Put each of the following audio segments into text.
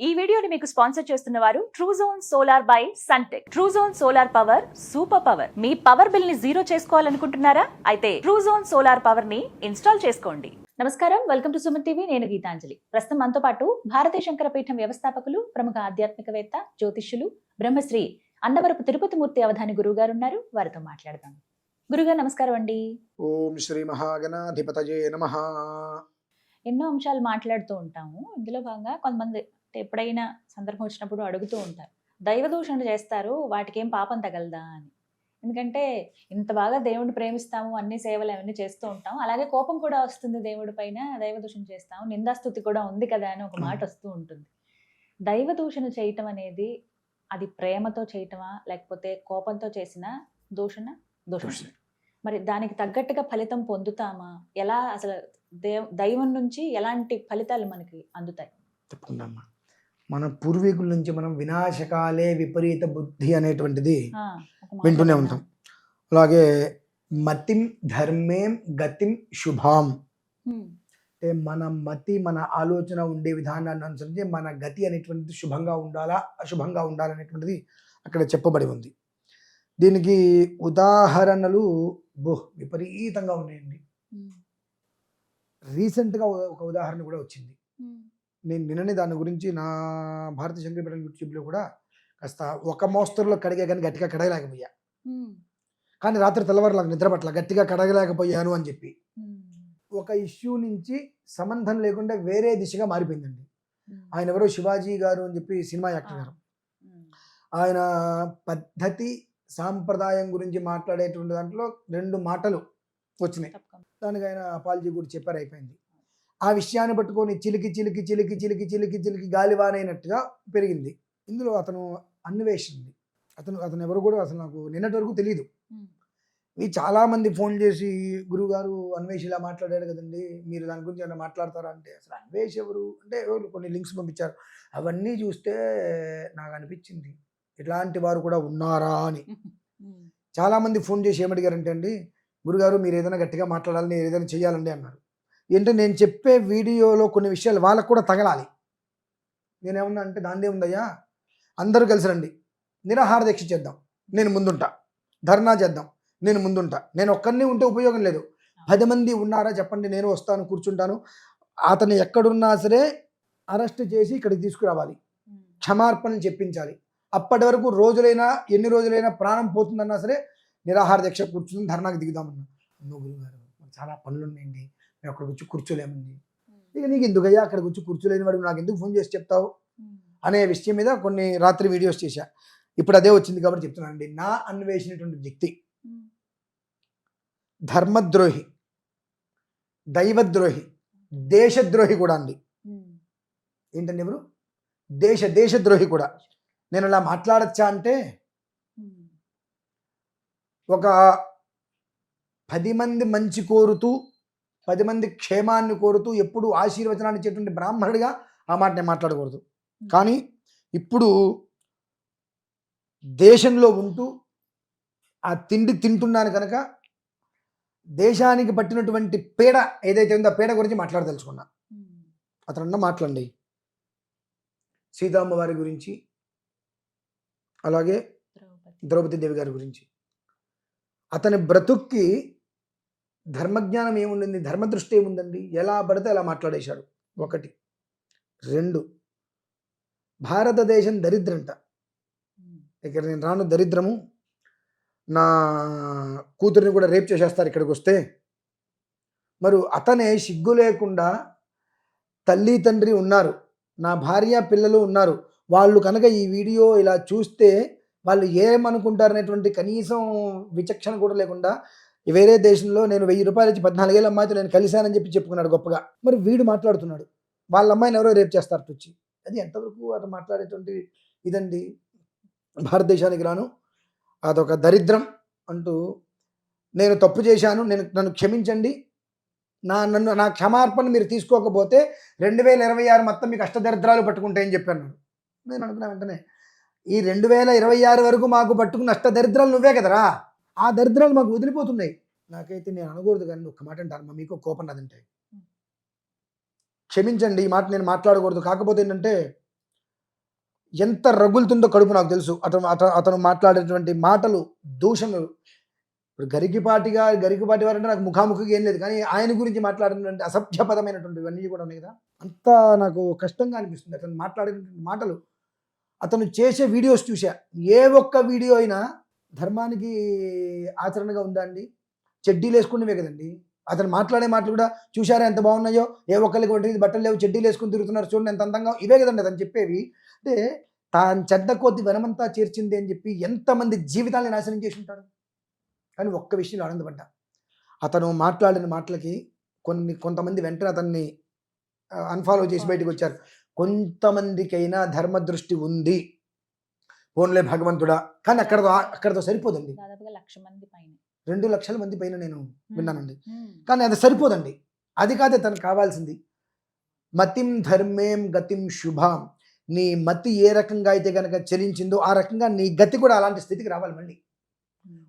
ఈ వీడియోని మీకు స్పాన్సర్ చేస్తున్న వారు Truezone solar by Suntech. Truezone solar power super power. మీ పవర్ బిల్ ని జీరో చేసుకోవాలనుకుంటున్నారా? అయితే ట్రూజోన్ సోలార్ పవర్ ని ఇన్స్టాల్ చేసుకోండి. నమస్కారం, వెల్కమ్ టు సుమన్ టీవీ. నేను గీతాంజలి. ప్రస్తుతం మనతో పాటు భారతీయ శంకరపీఠం వ్యవస్థాపకులు, ప్రముఖ ఆధ్యాత్మికవేత్త, జ్యోతిష్యులు, బ్రహ్మశ్రీ అన్నవరపు తిరుపతి మూర్తి అవధాని గురువు గారు ఉన్నారు. వారితో మాట్లాడదాం. గురుగారు నమస్కారం అండి. ఓం శ్రీ మహాగణాధిపతయే నమః. ఎన్నో అంశాలు మాట్లాడుతూ ఉంటాము. ఇందులో భాగంగా కొంతమంది ఎప్పుడైనా సందర్భం వచ్చినప్పుడు అడుగుతూ ఉంటారు, దైవ దూషణ చేస్తారు, వాటికి ఏం పాపం తగలదా అని. ఎందుకంటే ఇంత బాగా దేవుడిని ప్రేమిస్తాము, అన్ని సేవలు అవన్నీ చేస్తూ ఉంటాం, అలాగే కోపం కూడా వస్తుంది దేవుడి పైన, దైవ దూషణ చేస్తాము, నిందాస్తుతి కూడా ఉంది కదా అని ఒక మాట వస్తూ ఉంటుంది. దైవ దూషణ చేయటం అనేది అది ప్రేమతో చేయటమా, లేకపోతే కోపంతో చేసిన దూషణ? దూషణ. మరి దానికి తగ్గట్టుగా ఫలితం పొందుతామా? ఎలా అసలు దైవం నుంచి ఎలాంటి ఫలితాలు మనకి అందుతాయి? తప్పకుండా అమ్మా. మన పూర్వీకుల నుంచి మనం వినాశకాలే విపరీత బుద్ధి అనేటువంటిది వింటూనే ఉంటాం. అలాగే మతిం ధర్మేం గతిం శుభాం, అంటే మన మతి, మన ఆలోచన ఉండే విధానాన్ని అనుసరించి మన గతి అనేటువంటిది శుభంగా ఉండాలా అశుభంగా ఉండాలనేటువంటిది అక్కడ చెప్పబడి ఉంది. దీనికి ఉదాహరణలు విపరీతంగా ఉన్నాయండి. రీసెంట్గా ఒక ఉదాహరణ కూడా వచ్చింది. నేను నిన్ననే దాని గురించి నా భారతీయ శంకరపీఠం యూట్యూబ్లో కూడా కాస్త ఒక మోస్తరులో కడిగా కానీ గట్టిగా కడగలేకపోయా, కానీ రాత్రి తెల్లవారు నాకు నిద్ర పట్ల గట్టిగా కడగలేకపోయాను అని చెప్పి ఒక ఇష్యూ నుంచి సంబంధం లేకుండా వేరే దిశగా మారిపోయిందండి. ఆయన ఎవరో శివాజీ గారు అని చెప్పి సినిమా యాక్టర్ గారు. ఆయన పద్ధతి సాంప్రదాయం గురించి మాట్లాడేటువంటి దాంట్లో 2 మాటలు వచ్చినాయి. దానికి ఆయన అపాలజీ కూడా చెప్పారు, అయిపోయింది. ఆ విషయాన్ని పట్టుకొని చిలికి చిలికి చిలికి చిలికి చిలికి చిలికి గాలివానైనట్టుగా పెరిగింది. ఇందులో అతను అన్వేషణ, అతను ఎవరు కూడా అసలు నాకు నిన్నటి వరకు తెలియదు. ఇవి చాలామంది ఫోన్ చేసి, గురువుగారు అన్వేష్ ఇలా మాట్లాడారు కదండి, మీరు దాని గురించి ఏమైనా మాట్లాడతారా అంటే, అసలు అన్వేష్ ఎవరు అంటే ఎవరు కొన్ని లింక్స్ పంపించారు. అవన్నీ చూస్తే నాకు అనిపించింది ఇట్లాంటి వారు కూడా ఉన్నారా అని. చాలామంది ఫోన్ చేసి ఏమడిగారంటే, అండి గురుగారు మీరు ఏదైనా గట్టిగా మాట్లాడాలని, ఏదైనా చేయాలండి అన్నారు. ఏంటంటే నేను చెప్పే వీడియోలో కొన్ని విషయాలు వాళ్ళకు కూడా తగలాలి. నేనేమన్నా అంటే దాందే ఉందయ్యా, అందరూ కలిసి రండి, నిరాహార దీక్ష చేద్దాం, నేను ముందుంటా, ధర్నా చేద్దాం, నేను ముందుంటా. నేను ఒక్కరిని ఉంటే ఉపయోగం లేదు, 10 మంది ఉన్నారా చెప్పండి, నేను వస్తాను, కూర్చుంటాను. అతను ఎక్కడున్నా సరే అరెస్ట్ చేసి ఇక్కడికి తీసుకురావాలి, క్షమార్పణలు చెప్పించాలి. అప్పటి వరకు ఎన్ని రోజులైనా ప్రాణం పోతుందన్నా సరే నిరాహార దీక్ష కూర్చుని ధర్నాకి దిగుదామన్నా. గురుగారు చాలా పనులు ఉన్నాయండి, మేము అక్కడికి వచ్చి కూర్చోలేమండి. ఇక నీకు ఎందుకయ్యా అక్కడికి వచ్చి కూర్చోలేని వాడు నాకు ఎందుకు ఫోన్ చేసి చెప్తావు అనే విషయం మీద కొన్ని రాత్రి వీడియోస్ చేశా. ఇప్పుడు అదే వచ్చింది కాబట్టి చెప్తున్నానండి. నా అన్వేషించినటువంటి వ్యక్తి ధర్మద్రోహి, దైవద్రోహి, దేశద్రోహి కూడా అండి. ఏంటండి ఎవరు? దేశద్రోహి కూడా. నేను అలా మాట్లాడచ్చా అంటే, ఒక 10 మంది మంచి కోరుతూ, 10 మంది క్షేమాన్ని కోరుతూ, ఎప్పుడు ఆశీర్వచనాన్ని ఇచ్చేటువంటి బ్రాహ్మణుడిగా ఆ మాట నేను మాట్లాడకూడదు. కానీ ఇప్పుడు దేశంలో ఉంటూ ఆ తిండి తింటున్నాను కనుక దేశానికి పట్టినటువంటి పీడ ఏదైతే ఉందో ఆ పీడ గురించి మాట్లాడదలుచుకున్నా. అతను మాట్లాడండి సీతమ్మ వారి గురించి, అలాగే ద్రౌపది దేవి గారి గురించి. అతని బ్రతుక్కి ధర్మజ్ఞానం ఏముండింది, ధర్మదృష్టి ఏముందండి? ఎలా పడితే అలా మాట్లాడేశాడు. 1. 2, భారతదేశం దరిద్రంట. ఇక్కడ నేను రాను, దరిద్రము, నా కూతురిని కూడా రేప్ చేసేస్తారు ఇక్కడికి వస్తే. మరి అతనే సిగ్గు లేకుండా, తల్లి తండ్రి ఉన్నారు, నా భార్య పిల్లలు ఉన్నారు, వాళ్ళు కనుక ఈ వీడియో ఇలా చూస్తే వాళ్ళు ఏమనుకుంటారనేటువంటి కనీసం విచక్షణ కూడా లేకుండా, వేరే దేశంలో నేను 1000 రూపాయలు ఇచ్చి 14 ఏళ్ళ అమ్మాయితో నేను కలిశానని చెప్పి చెప్పుకున్నాడు గొప్పగా. మరి వీడు మాట్లాడుతున్నాడు వాళ్ళ అమ్మాయిని ఎవరో రేపు చేస్తారు వచ్చి. అది ఎంతవరకు అతను మాట్లాడేటువంటి ఇదండి. భారతదేశానికి రాను, అదొక దరిద్రం అంటూ, నేను తప్పు చేశాను, నన్ను క్షమించండి, నా క్షమార్పణ మీరు తీసుకోకపోతే 2026 మొత్తం మీకు అష్టదరిద్రాలు పట్టుకుంటాయని చెప్పాను. నేను అనుకున్నా వెంటనే, ఈ 2026 వరకు మాకు పట్టుకున్న అష్టదరిద్రాలు నువ్వే కదరా, ఆ దరిద్రాలు మాకు వదిలిపోతున్నాయి. నాకైతే నేను అనకూడదు కానీ ఒక్క మాట అంటారు, మీకు కోపం రాదంటే క్షమించండి, ఈ మాట నేను మాట్లాడకూడదు. కాకపోతే ఏంటంటే ఎంత రగులుతుందో కడుపు నాకు తెలుసు. అతను మాట్లాడేటువంటి మాటలు, దూషణలు. ఇప్పుడు గరికపాటి వారంటే నాకు ముఖాముఖిగా ఏం లేదు. కానీ ఆయన గురించి మాట్లాడినటువంటి అసభ్యపదమైనటువంటివన్నీ కూడా ఉన్నాయి కదా! అంతా నాకు కష్టంగా అనిపిస్తుంది. అతను మాట్లాడినటువంటి మాటలు. అతను చేసే వీడియోస్ చూసా. ఏ ఒక్క వీడియో అయినా ధర్మానికి ఆచరణగా ఉందా అండి? చెడ్డీలేసుకునేవే కదండీ! అతను మాట్లాడే మాటలు కూడా చూసారా ఎంత బాగున్నాయో? ఏ ఒక్కళ్ళకి ఒంటికి బట్టలు లేవు, చెడ్డీలేసుకొని తిరుగుతున్నారు చూడండి ఎంత అందంగా, ఇవే కదండీ అతను చెప్పేవి. అంటే తాను చెడ్డ కొద్ది వనమంతా చేర్చింది అని చెప్పి ఎంతమంది జీవితాల్ని నాశనం చేసి ఉంటాడు. కానీ ఒక్క విషయంలో ఆనందపడ్డా. అతను మాట్లాడిన మాటలకి కొంతమంది వెంటనే అతన్ని అన్‌ఫాలో చేసి బయటకొచ్చారు. కొంతమందికైనా ధర్మ దృష్టి ఉంది. పోన్లే భగవంతుడా! కానీ అక్కడితో సరిపోదండి. దాదాపుగా 1,00,000 మంది పైన. 2,00,000 మంది పైన నేను విన్నానండి. కానీ అది సరిపోదండి. అది కాదే తనకు కావాల్సింది. మతిం ధర్మేం గతిం శుభాం. నీ మతి ఏ రకంగా అయితే గనక చలించిందో ఆ రకంగా నీ గతి కూడా అలాంటి స్థితికి రావాలి మళ్ళీ.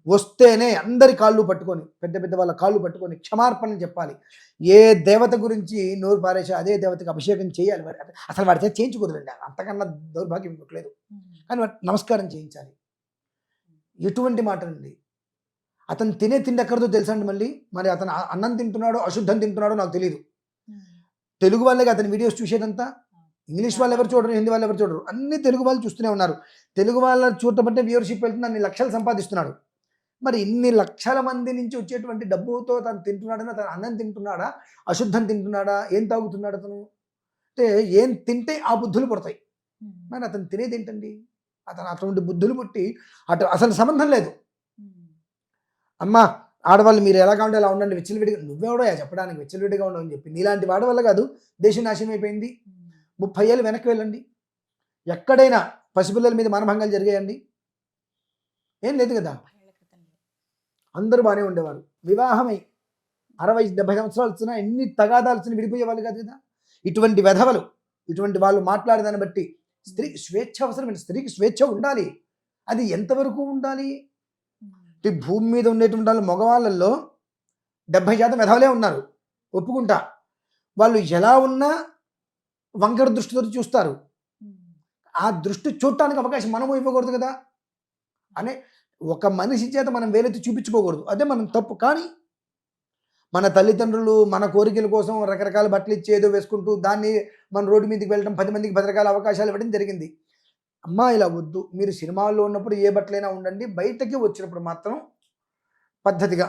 వస్తేనే అందరి కాళ్ళు పట్టుకొని, పెద్ద పెద్ద వాళ్ళ కాళ్ళు పట్టుకొని క్షమార్పణ చెప్పాలి. ఏ దేవత గురించి నోరు పారేసా అదే దేవతకి అభిషేకం చేయాలి. అసలు వాడి చేత చేయించకూడదండి. అంతకన్నా దౌర్భాగ్యం ఇంకోట్లేదు. కానీ వాటి నమస్కారం చేయించాలి. ఎటువంటి మాటలండి. అతను తినే తిండి ఎక్కడిదో తెలుసా అండి మళ్ళీ? మరి అతను అన్నం తింటున్నాడో అశుద్ధం తింటున్నాడో నాకు తెలియదు. తెలుగు వాళ్ళకి అతని వీడియోస్ చూసేదంతా. ఇంగ్లీష్ వాళ్ళు ఎవరు చూడరు, హిందీ వాళ్ళు ఎవరు చూడరు. అన్ని తెలుగు వాళ్ళు చూస్తూనే ఉన్నారు. తెలుగు వాళ్ళ చూడటం బట్టే వ్యూవర్షిప్ వెళ్తుంది. అన్ని లక్షలు సంపాదిస్తున్నాడు. మరి ఇన్ని లక్షల మంది నుంచి వచ్చేటువంటి డబ్బుతో తను తింటున్నాడని, అతను అన్నం తింటున్నాడా, అశుద్ధం తింటున్నాడా, ఏం తాగుతున్నాడు అతను? అంటే ఏం తింటే ఆ బుద్ధులు పుడతాయి. మరి అతను తినేది ఏంటండి? అటువంటి బుద్ధులు పుట్టి అసలు సంబంధం లేదు. అమ్మా ఆడవాళ్ళు మీరు ఎలా కావాలంటే అలా ఉండండి, విచ్చలవిడిగా. నువ్వెవడో చెప్పడానికి విచ్చలవిడిగా ఉండవని చెప్పి. నీలాంటి వాడి వల్ల కాదు దేశం నాశనం అయిపోయింది. 30 ఏళ్ళు వెనక్కి వెళ్ళండి, ఎక్కడైనా పసిపిల్లల మీద మానభంగాలు జరిగాయండి? ఏం లేదు కదా. అందరూ బాగానే ఉండేవారు. వివాహమై 60-70 సంవత్సరాలు వచ్చినా ఎన్ని తగాదాలు వచ్చినా విడిపోయేవాళ్ళు కాదు కదా. ఇటువంటి వెధవలు, ఇటువంటి వాళ్ళు మాట్లాడేదాన్ని బట్టి స్త్రీ స్వేచ్ఛ అవసరమైన, స్త్రీకి స్వేచ్ఛ ఉండాలి. అది ఎంతవరకు ఉండాలి? భూమి మీద ఉండేటువంటి వాళ్ళు మగవాళ్ళల్లో 70% వెధవలే ఉన్నారు, ఒప్పుకుంటా. వాళ్ళు ఎలా ఉన్నా వంకర దృష్టితో చూస్తారు. ఆ దృష్టి చూడటానికి అవకాశం మనము ఇవ్వకూడదు కదా. అనే ఒక మనిషి చేత మనం వేలెత్తి చూపించుకోకూడదు. అదే మనం తప్పు. కానీ మన తల్లిదండ్రులు మన కోరికల కోసం రకరకాల బట్టలు ఇచ్చేదో వేసుకుంటూ దాన్ని మన రోడ్డు మీదకి వెళ్ళడం, 10 మందికి 10 రకాల అవకాశాలు ఇవ్వడం జరిగింది. అమ్మా ఇలా వద్దు. మీరు సినిమాల్లో ఉన్నప్పుడు ఏ బట్టలైనా ఉండండి, బయటకి వచ్చినప్పుడు మాత్రం పద్ధతిగా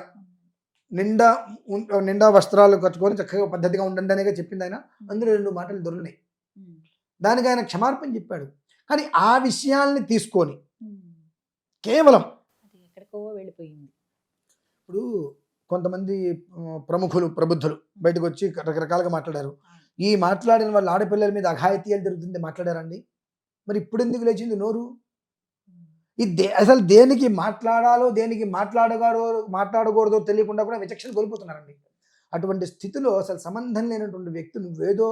నిండా వస్త్రాలు కట్టుకొని చక్కగా పద్ధతిగా ఉండండి అనేగా చెప్పింది ఆయన. అందులో 2 మాటలు దొరికినాయి. దానికి ఆయన క్షమార్పణ చెప్పాడు. కానీ ఆ విషయాల్ని తీసుకొని కేవలం ఎక్కడికో వెళ్ళిపోయింది. ఇప్పుడు కొంతమంది ప్రబుద్ధులు బయటకు వచ్చి రకరకాలుగా మాట్లాడారు. ఈ మాట్లాడిన వాళ్ళ ఆడపిల్లల మీద అఘాయితీయాలు జరుగుతుంది మాట్లాడారండి. మరి ఇప్పుడు ఎందుకు లేచింది నోరు? అసలు దేనికి మాట్లాడాలో, దేనికి మాట్లాడకూడదో తెలియకుండా కూడా విచక్షణ కోల్పోతున్నారండి. అటువంటి స్థితిలో అసలు సంబంధం లేనటువంటి వ్యక్తి నువ్వేదో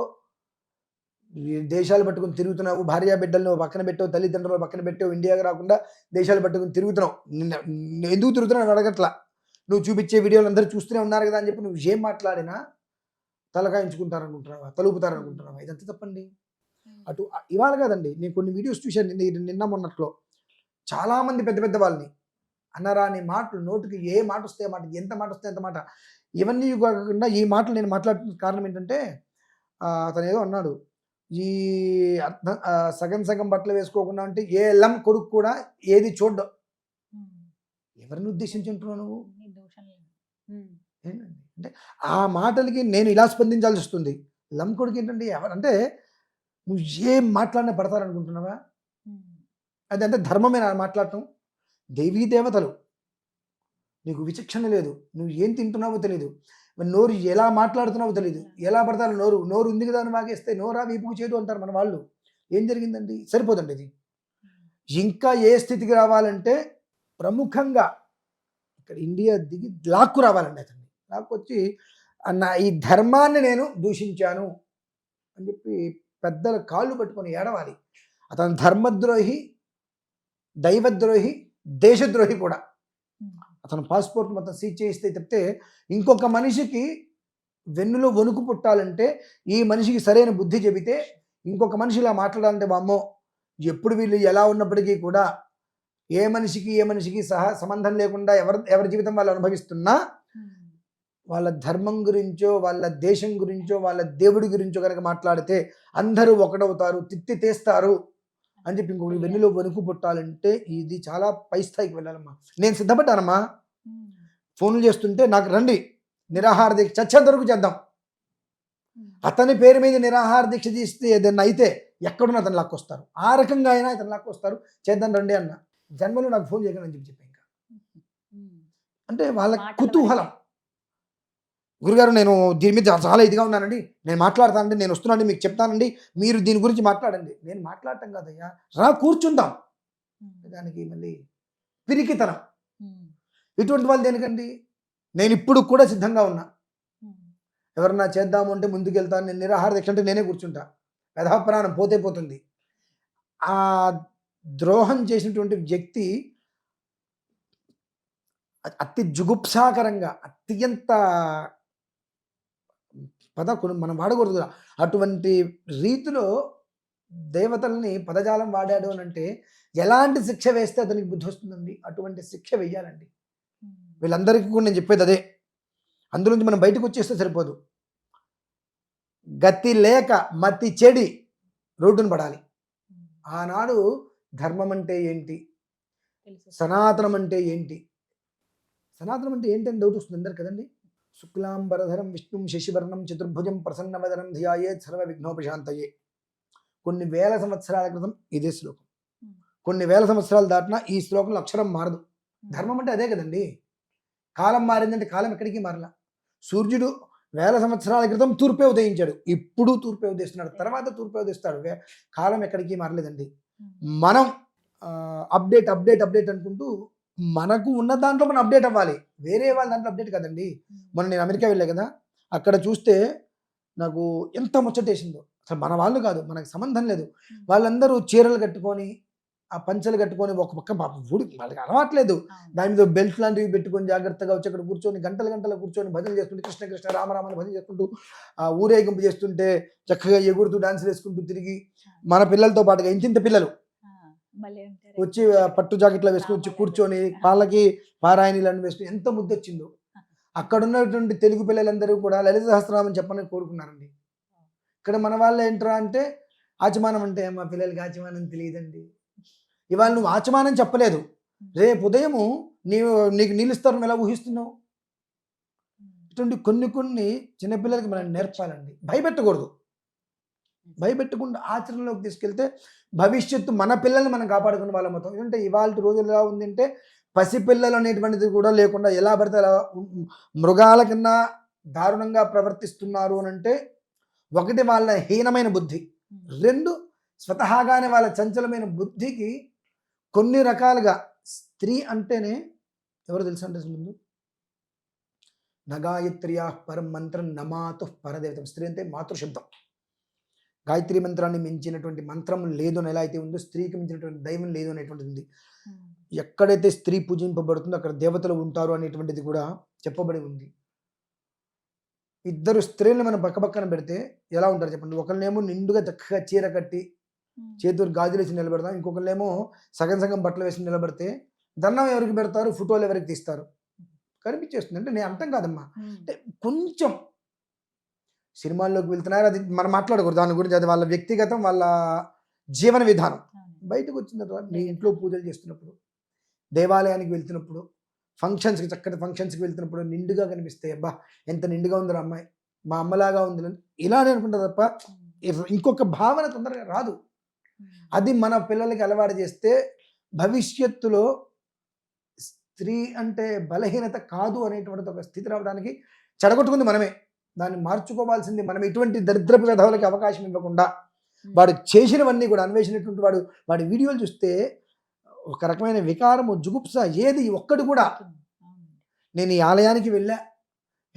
దేశాలు పట్టుకుని తిరుగుతున్నావు, భార్య బిడ్డలను పక్కన పెట్టావు, తల్లిదండ్రులు పక్కన పెట్టావు, ఇండియాకి రాకుండా దేశాలు పట్టుకుని తిరుగుతున్నావు. ఎందుకు తిరుగుతున్నావు అడగట్లా. నువ్వు చూపించే వీడియోలు అందరూ చూస్తూనే ఉన్నారు కదా అని చెప్పి నువ్వు ఏం మాట్లాడినా తలకాయించుకుంటారనుకుంటున్నావా, తలుపుతారనుకుంటున్నావా? ఇదంతా తప్పండి. అటు ఇవాళ కాదండి, నేను కొన్ని వీడియోస్ చూశాను నిన్న మొన్నట్లో. చాలామంది పెద్ద పెద్ద వాళ్ళని అన్నరాని మాటలు, నోటికి ఏ మాట వస్తే మాట, ఎంత మాట వస్తే ఎంత మాట, ఇవన్నీ కాకుండా ఈ మాటలు నేను మాట్లాడుతున్న కారణం ఏంటంటే, అతను ఏదో అన్నాడు, ఈ సగం బట్టలు వేసుకోకుండా అంటే ఏ లం కొడుకు కూడా ఏది చూడ్డం. ఎవరిని ఉద్దేశించి ఉంటున్నావు నువ్వు? అంటే ఆ మాటలకి నేను ఇలా స్పందించాల్సి వస్తుంది. లం కొడుకు ఏంటంటే ఎవరంటే నువ్వు ఏం మాట్లాడినా పడతారనుకుంటున్నావా? అదంటే ధర్మమేనా మాట్లాడటం? దేవీ దేవతలు, నీకు విచక్షణ లేదు, నువ్వు ఏం తింటున్నావో తెలియదు, నోరు ఎలా మాట్లాడుతున్నావో తెలియదు, ఎలా పడతారో నోరు ఉంది కదా అని వాగేస్తే నోరా వీపుకు చేటు అంటారు మన వాళ్ళు. ఏం జరిగిందండి? సరిపోదండి ఇది. ఇంకా ఏ స్థితికి రావాలంటే ప్రముఖంగా ఇక్కడ ఇండియా దిగి లాక్కు రావాలండి. అతన్ని లాక్కొచ్చి నా ఈ ధర్మాన్ని నేను దూషించాను అని చెప్పి పెద్దల కాళ్ళు పట్టుకొని ఏడవాలి. అతను ధర్మద్రోహి, దైవద్రోహి, దేశద్రోహి కూడా. అతను పాస్పోర్ట్ మొత్తం సీజ్ చేయిస్తే చెప్తే ఇంకొక మనిషికి వెన్నులో వణుకు పుట్టాలంటే, ఈ మనిషికి సరైన బుద్ధి చెబితే ఇంకొక మనిషి ఇలా మాట్లాడాలంటే వామ్మో ఎప్పుడు వీళ్ళు ఎలా ఉన్నప్పటికీ కూడా ఏ మనిషికి సంబంధం లేకుండా ఎవరి జీవితం వాళ్ళు అనుభవిస్తున్నా వాళ్ళ ధర్మం గురించో వాళ్ళ దేశం గురించో వాళ్ళ దేవుడి గురించో కనుక మాట్లాడితే అందరూ ఒకటవుతారు, తిత్తి తీస్తారు అని చెప్పి ఇంకొకటి వెన్నులో వణుకు పుట్టాలంటే ఇది చాలా పై స్థాయికి వెళ్ళాలమ్మా. నేను సిద్ధపడ్డానమ్మా. ఫోన్లు చేస్తుంటే నాకు రండి నిరాహార దీక్ష చచ్చేంత వరకు చేద్దాం. అతని పేరు మీద నిరాహార దీక్ష చేస్తే ఏదైనా అయితే ఎక్కడున్నా అతను లాక్కొస్తారు, ఆ రకంగా అయినా అతను లాక్కొస్తారు, చేద్దాం రండి అన్న. జన్మలో నాకు ఫోన్ చేయకండి అని చెప్పి ఇంకా అంటే వాళ్ళ కుతూహలం. గురుగారు నేను దీని మీద చాలా ఇదిగా ఉన్నానండి, నేను మాట్లాడతానండి, నేను వస్తున్నానండి, మీకు చెప్తానండి, మీరు దీని గురించి మాట్లాడండి. నేను మాట్లాడటం కాదయ్యా, రా కూర్చుందాం. దానికి మళ్ళీ పిరికితనం. ఇటువంటి వాళ్ళు దేనికండి? నేను ఇప్పుడు కూడా సిద్ధంగా ఉన్నా. ఎవరన్నా చేద్దాము అంటే ముందుకు వెళ్తాను. నేను నిరాహార దీక్ష అంటే నేనే కూర్చుంటా. ప్రాణం పోతే పోతుంది. ఆ ద్రోహం చేసినటువంటి వ్యక్తి అతి జుగుప్సాకరంగా అత్యంత మనం వాడకూడదు అటువంటి రీతిలో దేవతల్ని పదజాలం వాడాడు అని అంటే ఎలాంటి శిక్ష వేస్తే అతనికి బుద్ధి వస్తుందండి? అటువంటి శిక్ష వెయ్యాలండి. వీళ్ళందరికీ కూడా నేను చెప్పేది అదే. అందులోంచి మనం బయటకు వచ్చేస్తే సరిపోదు. గతి లేక మతి చెడి రోడ్డును పడాలి. ఆనాడు ధర్మం అంటే ఏంటి, సనాతనం అంటే ఏంటి, సనాతనం అంటే ఏంటి అని డౌట్ వస్తుంది అందరు కదండి. శుక్లాంబరధరం విష్ణుం శశివర్ణం చతుర్భుజం ప్రసన్నవదనం ధ్యాయేత్ సర్వ విఘ్నోపశాంతయే. కొన్ని వేల సంవత్సరాల క్రితం ఇదే శ్లోకం. కొన్ని వేల సంవత్సరాలు దాటినా ఈ శ్లోకంలో అక్షరం మారదు. ధర్మం అంటే అదే కదండి. కాలం మారిందంటే కాలం ఎక్కడికి మారలా. సూర్యుడు వేల సంవత్సరాల క్రితం తూర్పే ఉదయించాడు, ఇప్పుడు తూర్పే ఉదయిస్తున్నాడు, తర్వాత తూర్పే ఉదయిస్తాడు. కాలం ఎక్కడికి మారలేదండి. మనం అప్డేట్ అప్డేట్ అప్డేట్ అనుకుంటూ మనకు ఉన్న దాంట్లో మనం అప్డేట్ అవ్వాలి, వేరే వాళ్ళ దాంట్లో అప్డేట్ కదండి. మొన్న నేను అమెరికా వెళ్ళా కదా, అక్కడ చూస్తే నాకు ఎంత ముచ్చటేసిందో. అసలు మన వాళ్ళు కాదు, మనకు సంబంధం లేదు, వాళ్ళందరూ చీరలు కట్టుకొని ఆ పంచలు కట్టుకొని ఒక పక్క ఊడి వాళ్ళకి అలవాట్లేదు, దాని మీద బెల్ట్ లాంటివి పెట్టుకొని జాగ్రత్తగా వచ్చి అక్కడ కూర్చొని గంటలు గంటలు కూర్చొని భజన చేస్తుంటే కృష్ణ కృష్ణ రామరామని భజన చేసుకుంటూ ఆ ఊరేగింపు చేస్తుంటే చక్కగా ఎగురుతూ డాన్సులు వేసుకుంటూ తిరిగి మన పిల్లలతో పాటుగా ఇంతింత పిల్లలు వచ్చి పట్టు జాకెట్లో వేసుకొని వచ్చి కూర్చొని వాళ్ళకి పారాయణీలను వేసుకుని ఎంత ముద్దు వచ్చిందో. అక్కడ ఉన్నటువంటి తెలుగు పిల్లలందరూ కూడా లలిత సహస్రనామం చెప్పని కోరుకున్నారండి. ఇక్కడ మన వాళ్ళు ఏంట్రా అంటే ఆచమానం అంటే మా పిల్లలకి ఆచమానం తెలియదండి. ఇవాళ నువ్వు ఆచమానం చెప్పలేదు, రేపు ఉదయము నీకు నీళ్ళు ఇస్తారని ఎలా ఊహిస్తున్నావు? ఇటువంటి కొన్ని చిన్నపిల్లలకి మనం నేర్పాలండి. భయపెట్టకూడదు. భయపెట్టకుండా ఆచరణలోకి తీసుకెళ్తే భవిష్యత్తు మన పిల్లల్ని మనం కాపాడుకునే వాళ్ళం అవుతాం. ఎందుకంటే ఇవాళ రోజులు ఎలా ఉంది అంటే పసిపిల్లలు అనేటువంటిది కూడా లేకుండా ఎలా పడితే అలా మృగాల కన్నా దారుణంగా ప్రవర్తిస్తున్నారు అని అంటే, ఒకటి వాళ్ళ హీనమైన బుద్ధి, రెండు స్వతహాగానే వాళ్ళ చంచలమైన బుద్ధికి కొన్ని రకాలుగా స్త్రీ అంటేనే ఎవరు తెలుసు అంటే ముందు నగాయత్ర్యా పరం మంత్రం నమాతు పరదేవతం. స్త్రీ అంటే మాతృశబ్దం. గాయత్రి మంత్రాన్ని మించినటువంటి మంత్రం లేదు అని ఎలా అయితే ఉందో, స్త్రీకి మించినటువంటి దైవం లేదు అనేటువంటిది ఉంది. ఎక్కడైతే స్త్రీ పూజింపబడుతుందో అక్కడ దేవతలు ఉంటారు అనేటువంటిది కూడా చెప్పబడి ఉంది. ఇద్దరు స్త్రీలను మనం పక్కపక్కన పెడితే ఎలా ఉంటారు చెప్పండి? ఒకరినేమో నిండుగా చక్కగా చీర కట్టి చేతులు గాజులు వేసి నిలబెడతాం, ఇంకొకరినేమో సగం సగం బట్టలు వేసి నిలబడితే దండం ఎవరికి పెడతారు, ఫోటోలు ఎవరికి తీస్తారు? కనిపించేస్తుంది. అంటే నేను అంటాం కాదమ్మా, అంటే కొంచెం సినిమాల్లోకి వెళ్తున్నారు, అది మనం మాట్లాడకూడదు దాని గురించి, అది వాళ్ళ వ్యక్తిగతం, వాళ్ళ జీవన విధానం. బయటకు వచ్చిన తర్వాత నీ ఇంట్లో పూజలు చేస్తున్నప్పుడు, దేవాలయానికి వెళ్తున్నప్పుడు, ఫంక్షన్స్కి చక్కటి ఫంక్షన్స్కి వెళ్తున్నప్పుడు నిండుగా కనిపిస్తే అబ్బా ఎంత నిండుగా ఉందిరా అమ్మాయి, మా అమ్మలాగా ఉంది ఇలానే అనుకుంటా తప్ప ఇంకొక భావన తొందరగా రాదు. అది మన పిల్లలకి అలవాటు చేస్తే భవిష్యత్తులో స్త్రీ అంటే బలహీనత కాదు అనేటువంటి ఒక స్థితి రావడానికి చెడగొట్టుకుంది మనమే. దాన్ని మార్చుకోవాల్సింది మనం. ఇటువంటి దరిద్రపు విధవులకి అవకాశం ఇవ్వకుండా వాడు చేసినవన్నీ కూడా అన్వేషించినటువంటి వాడి వీడియోలు చూస్తే ఒక రకమైన వికారము, జుగుప్స, ఏది ఒక్కటి కూడా. నేను ఈ ఆలయానికి వెళ్ళా,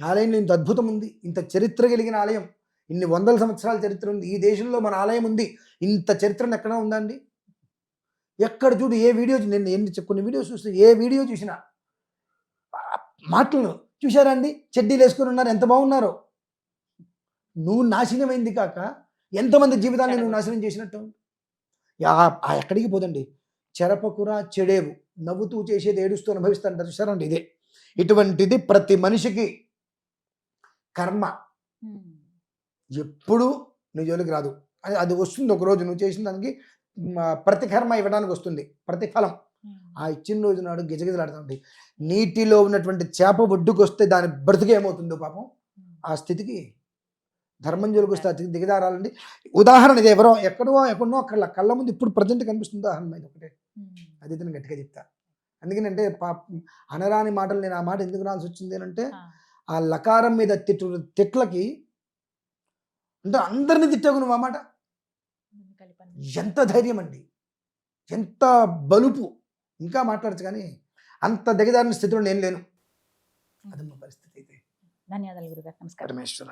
ఆలయంలో ఇంత అద్భుతం ఉంది, ఇంత చరిత్ర కలిగిన ఆలయం, ఇన్ని వందల సంవత్సరాల చరిత్ర ఉంది, ఈ దేశంలో మన ఆలయం ఉంది, ఇంత చరిత్రను ఎక్కడ ఉందండి? ఎక్కడ చూడు ఏ వీడియో, నేను కొన్ని వీడియోస్ చూస్తే ఏ వీడియో చూసినా మాటలు చూశారా అండి, చెడ్డీలు వేసుకుని ఉన్నారు, ఎంత బాగున్నారో. నువ్వు నాశనమైంది కాక ఎంతమంది జీవితాన్ని నువ్వు నాశనం చేసినట్టు. ఎక్కడికి పోదండి. చెరపకురా చెడేవు, నవ్వుతూ చేసేది ఏడుస్తూ అనుభవిస్తారంటారు చూసారండి, ఇదే. ఇటువంటిది ప్రతి మనిషికి కర్మ ఎప్పుడు నీ జోలికి రాదు. అది వస్తుంది ఒకరోజు, నువ్వు చేసిన దానికి ప్రతికర్మ ఇవ్వడానికి వస్తుంది, ప్రతిఫలం. ఆ ఇచ్చిన రోజు నాడు గిజగిజలాడుతుంది. నీటిలో ఉన్నటువంటి చేప ఒడ్డుకు వస్తే దాని బ్రతికి ఏమవుతుందో పాపం, ఆ స్థితికి ధర్మం జోలికి వస్తే ఆ స్థితికి దిగజారాలండి. ఉదాహరణ ఇది ఎక్కడో అక్కడ కళ్ళ ముందు ఇప్పుడు ప్రజెంట్ కనిపిస్తుంది ఉదాహరణ ఇది ఒకటే. అది నేను గట్టిగా చెప్తా. అందుకనంటే అనరాని మాటలు, నేను ఆ మాట ఎందుకు రాల్సి వచ్చింది అంటే, ఆ లకారం మీద తిట్లకి అంటే అందరినీ తిట్టావు నువ్వు, ఆ మాట ఎంత ధైర్యం అండి, ఎంత బలుపు. ఇంకా మాట్లాడచ్చు కానీ అంత దిగజారిన స్థితిలో నేను లేను. అది మా పరిస్థితి అయితే. ధన్యవాదాలు గురుగారు. నమస్కారం. పరమేశ్వర.